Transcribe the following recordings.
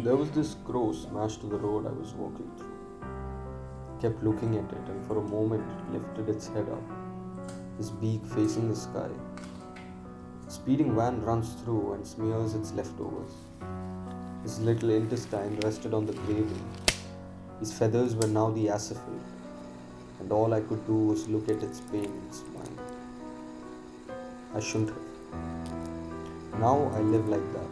There was this crow smashed to the road I was walking through. Kept looking at it, and for a moment it lifted its head up, his beak facing the sky. A speeding van runs through and smears its leftovers. His little intestine rested on the gravy. His feathers were now the asphalt, and all I could do was look at its pain and smile. I shouldn't have. Now I live like that.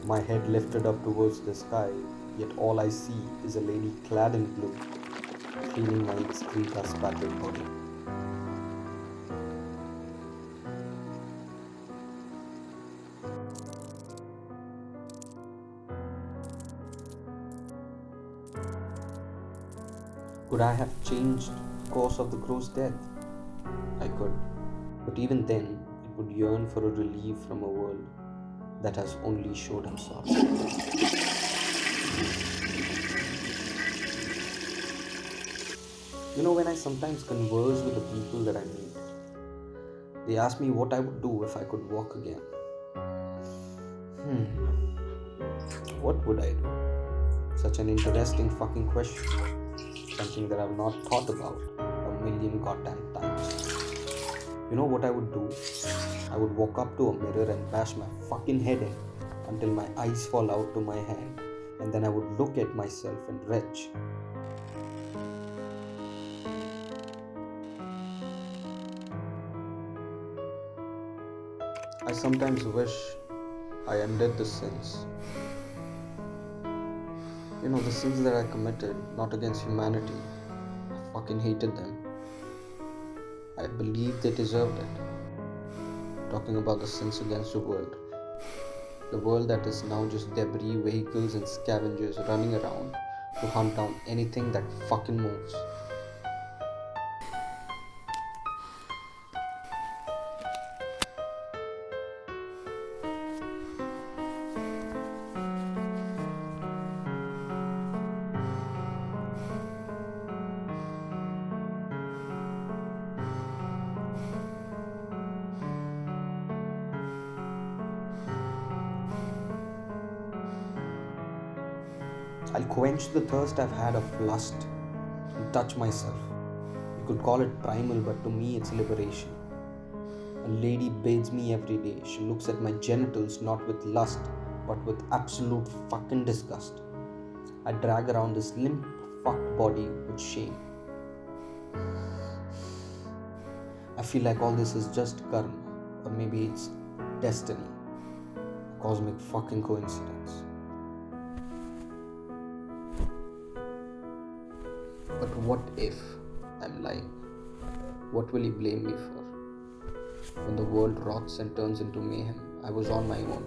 My head lifted up towards the sky, yet all I see is a lady clad in blue, cleaning my excreta spattered body. Could I have changed the course of the crow's death? I could. But even then, it would yearn for a relief from a world that has only showed him sorrow. When I sometimes converse with the people that I meet, they ask me what I would do if I could walk again. What would I do? Such an interesting fucking question. Something that I've not thought about a million goddamn times. You know what I would do? I would walk up to a mirror and bash my fucking head in until my eyes fall out to my hand, and then I would look at myself and retch. I sometimes wish I undid the sins. The sins that I committed, not against humanity. I fucking hated them. I believed they deserved it. Talking about the sins against the world. The world that is now just debris, vehicles, and scavengers running around to hunt down anything that fucking moves. I'll quench the thirst I've had of lust and touch myself. You could call it primal, but to me it's liberation. A lady bathes me every day. She looks at my genitals not with lust, but with absolute fucking disgust. I drag around this limp, fucked body with shame. I feel like all this is just karma, or maybe it's destiny, a cosmic fucking coincidence. But what if I'm lying? What will he blame me for? When the world rots and turns into mayhem, I was on my own.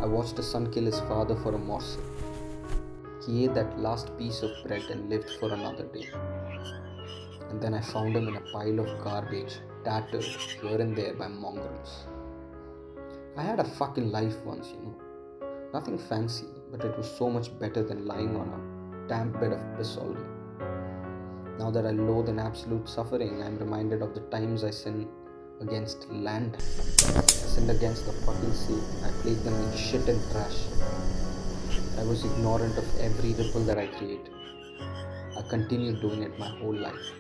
I watched a son kill his father for a morsel. He ate that last piece of bread and lived for another day. And then I found him in a pile of garbage, tattered here and there by mongrels. I had a fucking life once. Nothing fancy, but it was so much better than lying on a damp bed of piss all day. Now that I loathe in absolute suffering, I am reminded of the times I sinned against land. I sinned against the fucking sea. I plagued them in shit and trash. I was ignorant of every ripple that I created. I continued doing it my whole life.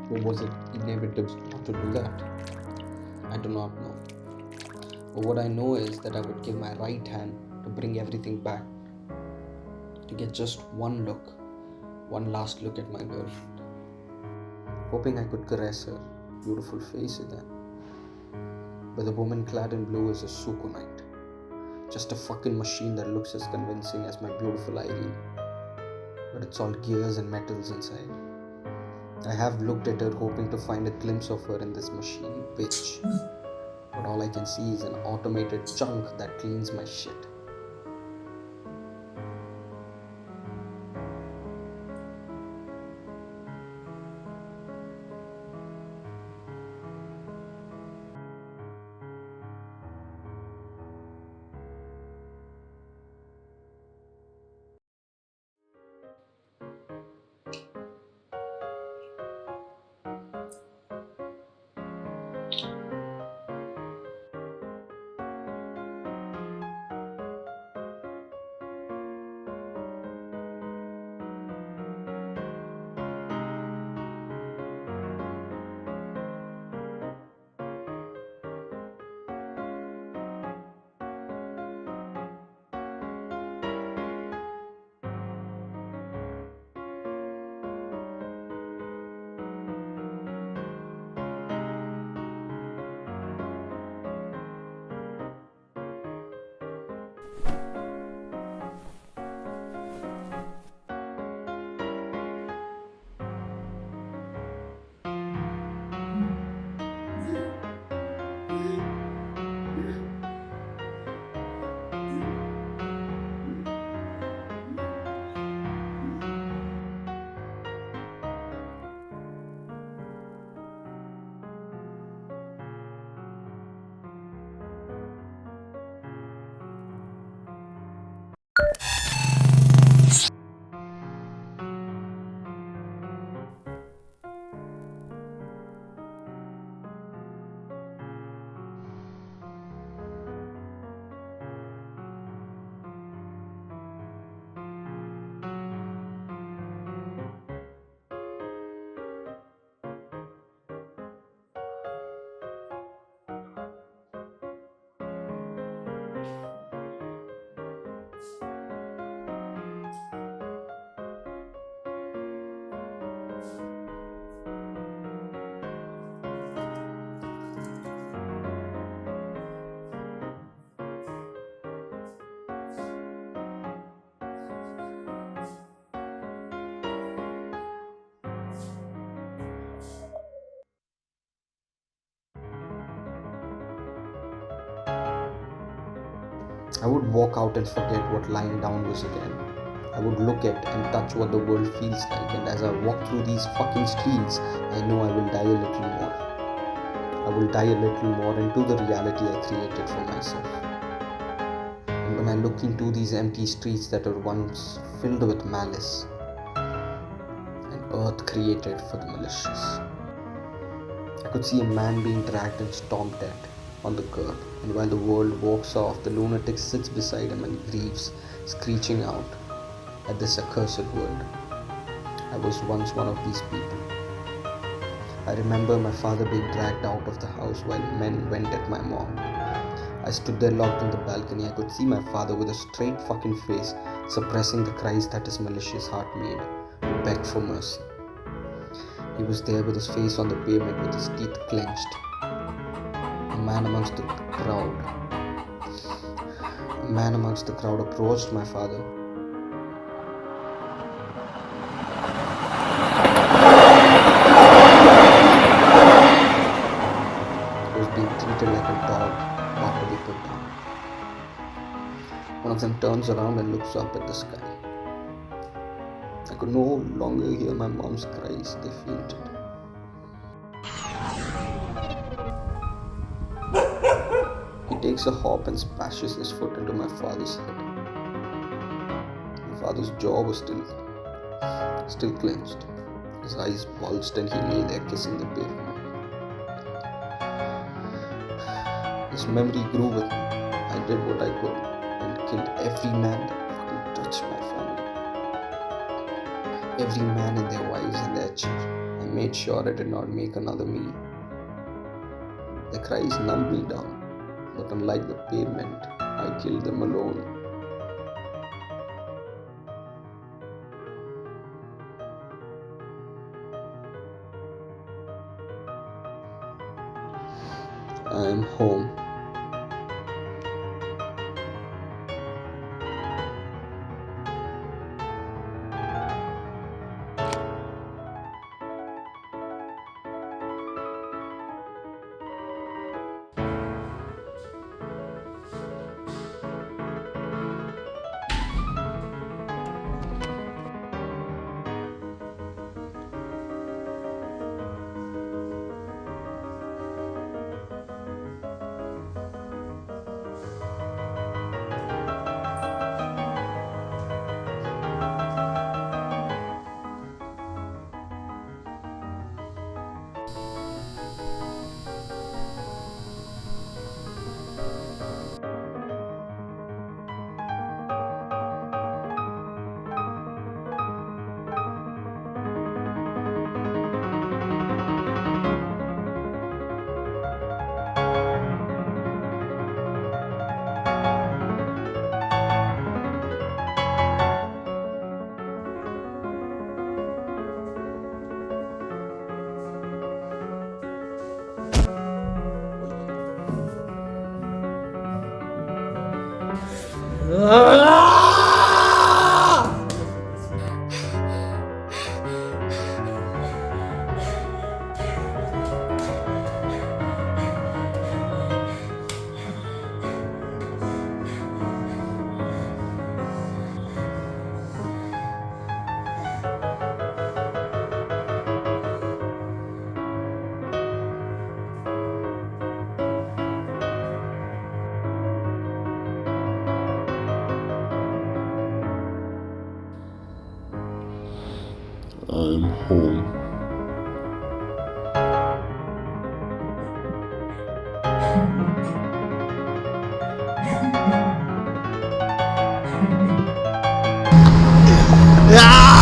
Or was it inevitable not to do that? I do not know. But what I know is that I would give my right hand to bring everything back. To get just one last look at my girlfriend. Hoping I could caress her beautiful face again. But the woman clad in blue is a Suko-Knight. Just a fucking machine that looks as convincing as my beautiful Irene. But it's all gears and metals inside. I have looked at her hoping to find a glimpse of her in this machine, bitch. But all I can see is an automated chunk that cleans my shit. I would walk out and forget what lying down was again. I would look at and touch what the world feels like, and as I walk through these fucking streets, I know I will die a little more. I will die a little more into the reality I created for myself. And when I look into these empty streets that were once filled with malice, an earth created for the malicious, I could see a man being dragged and stomped at on the curb, and while the world walks off, the lunatic sits beside him and grieves, screeching out at this accursed world. I was once one of these people. I remember my father being dragged out of the house while men went at my mom. I stood there locked in the balcony. I could see my father with a straight fucking face, suppressing the cries that his malicious heart made, begged for mercy. He was there with his face on the pavement with his teeth clenched. A man amongst the crowd approached my father. He was being treated like a dog about to be put down. One of them turns around and looks up at the sky. I could no longer hear my mom's cries. They fainted. He takes a hop and splashes his foot into my father's head. My father's jaw was still clenched. His eyes bulged and he lay there kissing the pavement. This memory grew with me. I did what I could and killed every man that fucking touched my family. Every man and their wives and their children. I made sure I did not make another me. Their cries numbed me down. But unlike the pavement, I killed them alone. I am home. I'm home. Ah!